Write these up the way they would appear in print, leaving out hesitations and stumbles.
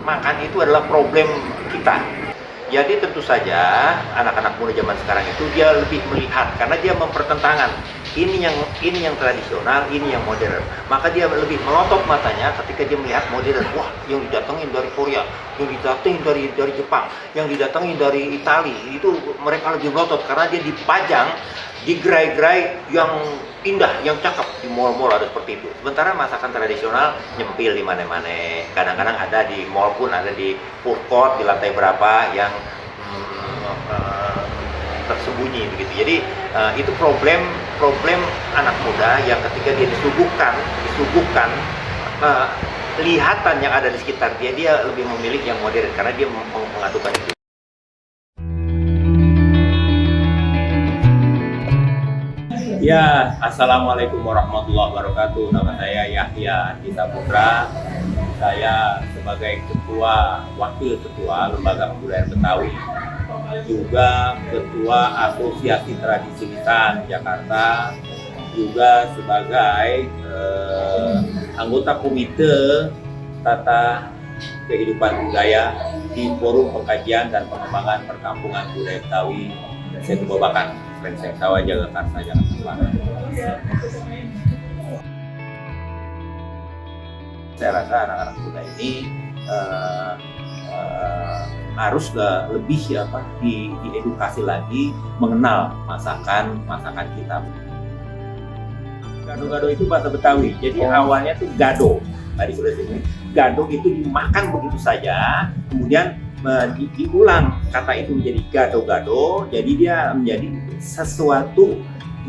makan itu adalah problem kita. Jadi tentu saja anak-anak muda zaman sekarang itu dia lebih melihat karena dia mempertentangan ini yang tradisional, ini yang modern. Maka dia lebih melotot matanya ketika dia melihat modern. Wah, yang didatengin dari Korea, yang didatengin dari Jepang, yang didatengin dari Italia, itu mereka lebih melotot karena dia dipajang di gerai-gerai yang indah, yang cakep di mall-mall ada seperti itu. Sementara masakan tradisional nyempil di mana-mana. Kadang-kadang ada di mall pun, ada di food court di lantai berapa yang tersembunyi begitu. Jadi itu problem anak muda yang ketika dia disuguhkan lihatan yang ada di sekitar dia lebih memilih yang modern karena dia mengadukan itu. Ya, assalamualaikum warahmatullahi wabarakatuh. Nama saya Yahya Andi Saputra. Saya sebagai wakil ketua Lembaga Kebudayaan Betawi, juga ketua Asosiasi Tradisi Lisan Jakarta, juga sebagai anggota Komite Tata Kehidupan Budaya di Forum Pengkajian dan Pengembangan Perkampungan Budaya Betawi Setu Babakan, Krengseng Sawah, Jagakarsa, Jakarta Selatan. Saya rasa anak-anak muda ini harus lebih diedukasi lagi mengenal masakan kita. Gado-gado itu bahasa Betawi, jadi awalnya tuh gado. Tadi sudah disebut, gado itu dimakan begitu saja, kemudian diulang kata itu menjadi gado-gado, jadi dia menjadi sesuatu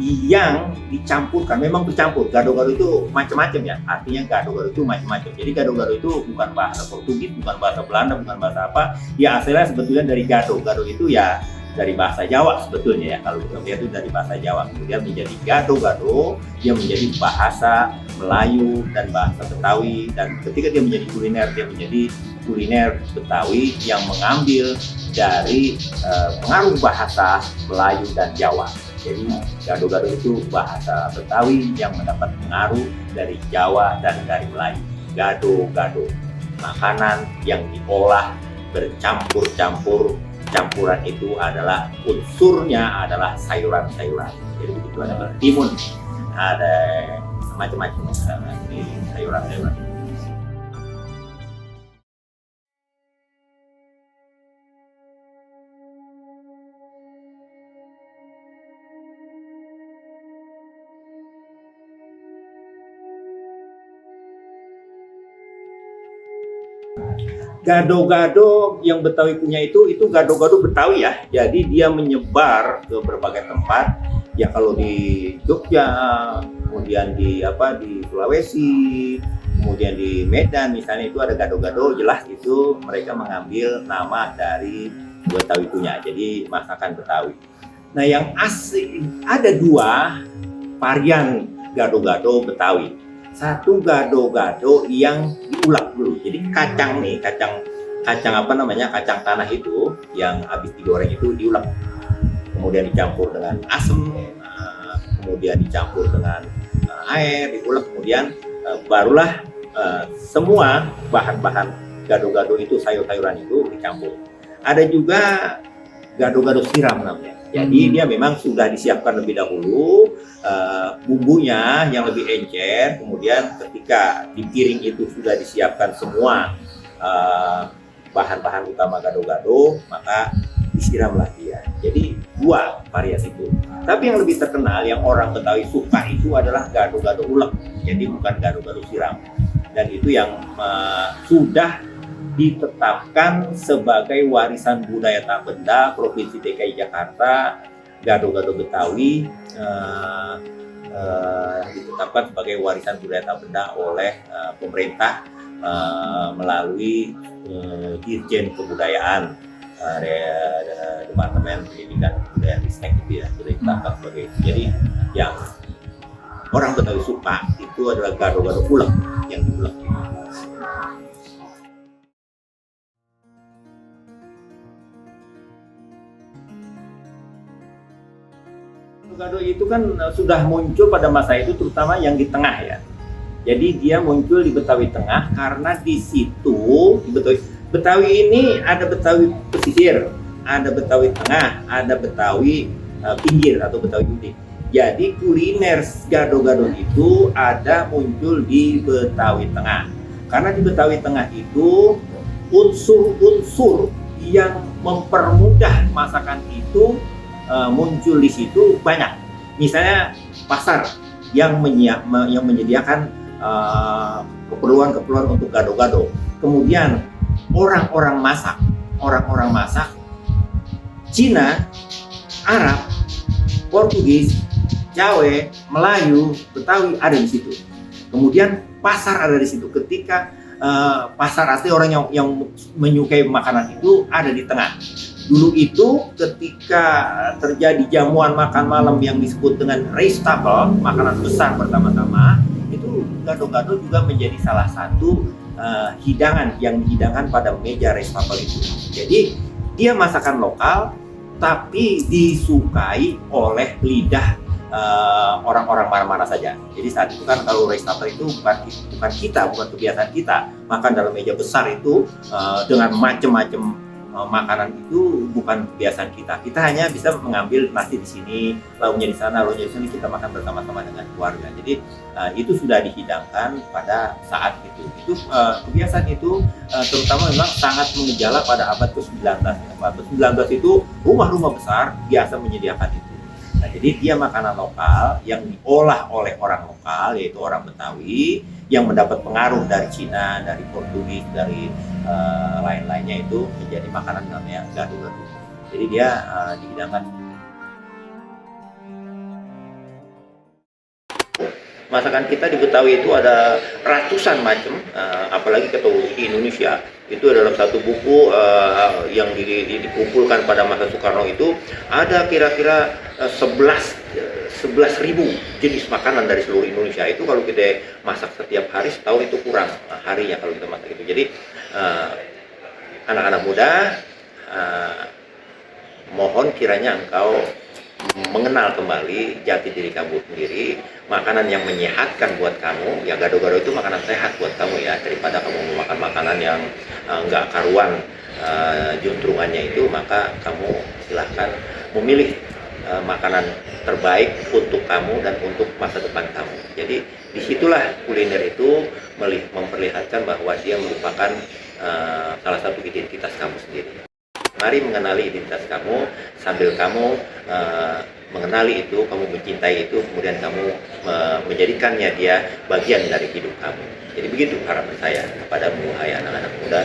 yang dicampurkan, memang bercampur. Gado-gado itu macam-macam ya, artinya gado-gado itu macam-macam. Jadi gado-gado itu bukan bahasa Portugis, bukan bahasa Belanda, bukan bahasa apa, ya asalnya sebetulnya dari gado. Gado itu ya dari bahasa Jawa sebetulnya ya, kalau kita lihat itu dari bahasa Jawa, kemudian menjadi gado-gado, dia menjadi bahasa Melayu dan bahasa Betawi, dan ketika dia menjadi kuliner, dia menjadi kuliner Betawi yang mengambil dari pengaruh bahasa Melayu dan Jawa. Jadi gado-gado itu bahasa Betawi yang mendapat pengaruh dari Jawa dan dari Melayu. Gado-gado, makanan yang diolah bercampur-campur. Campuran itu adalah unsurnya adalah sayuran-sayuran. Jadi begitu ada timun, ada macam-macam sayuran-sayuran. Gado-gado yang Betawi punya itu gado-gado Betawi ya. Jadi dia menyebar ke berbagai tempat. Ya kalau di Jogja, kemudian di Sulawesi, kemudian di Medan misalnya itu ada gado-gado, jelas itu mereka mengambil nama dari Betawi punya. Jadi masakan Betawi. Nah, yang asli ada dua varian gado-gado Betawi. Satu gado-gado yang diulek dulu. Jadi kacang kacang tanah itu yang habis digoreng itu diulek. Kemudian dicampur dengan asam, kemudian dicampur dengan air, diulek, kemudian barulah semua bahan-bahan gado-gado itu, sayur-sayuran itu dicampur. Ada juga gado-gado siram namanya. Jadi dia memang sudah disiapkan lebih dahulu bumbunya yang lebih encer, kemudian ketika di piring itu sudah disiapkan semua bahan-bahan utama gado-gado, maka disiramlah dia. Jadi dua varian itu. Tapi yang lebih terkenal, yang orang Betawi suka itu adalah gado-gado ulek. Jadi bukan gado-gado siram. Dan itu yang sudah ditetapkan sebagai warisan budaya tak benda Provinsi DKI Jakarta. Gado-gado Betawi ditetapkan sebagai warisan budaya tak benda oleh pemerintah melalui Dirjen Kebudayaan, Departemen Pendidikan Kebudayaan Ristek itu ya, sudah ditetapkan sebagai itu. Jadi yang orang Betawi suka itu adalah gado-gado ulek yang diulek. Gado itu kan sudah muncul pada masa itu, terutama yang di tengah ya. Jadi dia muncul di Betawi Tengah karena di situ di Betawi Betawi ini ada Betawi pesisir, ada Betawi tengah, ada Betawi pinggir atau Betawi udik. Jadi kuliner gado-gado itu ada muncul di Betawi Tengah. Karena di Betawi Tengah itu unsur-unsur yang mempermudah masakan itu muncul di situ banyak. Misalnya pasar yang menyediakan keperluan-keperluan untuk gado-gado. Kemudian orang-orang masak Cina, Arab, Portugis, Jawa, Melayu, Betawi ada di situ. Kemudian pasar ada di situ. Ketika pasar asli orang yang menyukai makanan itu ada di tengah. Dulu itu ketika terjadi jamuan makan malam yang disebut dengan restafel, makanan besar pertama-tama, itu gado-gado juga menjadi salah satu hidangan yang dihidangkan pada meja restafel itu. Jadi dia masakan lokal tapi disukai oleh lidah orang-orang mana-mana saja. Jadi saat itu kan kalau restafel itu bukan kebiasaan kita makan dalam meja besar itu dengan macam-macam makanan itu bukan kebiasaan kita. Kita hanya bisa mengambil nasi di sini, lauknya di sana, lauknya di sini, kita makan bersama-sama dengan keluarga. Jadi itu sudah dihidangkan pada saat itu. Itu kebiasaan itu terutama memang sangat mengejala pada abad ke-19. Abad ke-19 itu rumah-rumah besar biasa menyediakan itu. Nah, jadi dia makanan lokal yang diolah oleh orang lokal, yaitu orang Betawi, yang mendapat pengaruh dari Cina, dari Portugis, dari lain-lainnya itu menjadi makanan namanya gado-gado. Jadi dia dihidangkan. Masakan kita di Betawi itu ada ratusan macam, apalagi kalau di Indonesia itu dalam satu buku yang dikumpulkan pada masa Soekarno itu ada kira-kira 11.000 jenis makanan dari seluruh Indonesia. Itu kalau kita masak setiap hari setahun itu kurang harinya kalau kita masak itu. Jadi anak-anak muda, mohon kiranya engkau mengenal kembali jati diri kamu sendiri, makanan yang menyehatkan buat kamu. Ya gado-gado itu makanan sehat buat kamu ya, daripada kamu makan makanan yang nggak karuan juntrungannya itu, maka kamu silahkan memilih makanan terbaik untuk kamu dan untuk masa depan kamu. Jadi disitulah kuliner itu memperlihatkan bahwa dia merupakan salah satu identitas kamu sendiri. Mari mengenali identitas kamu sambil kamu mengenali itu, kamu mencintai itu, kemudian kamu menjadikannya dia bagian dari hidup kamu. Jadi begitu harapan saya kepadamu, hai anak-anak muda,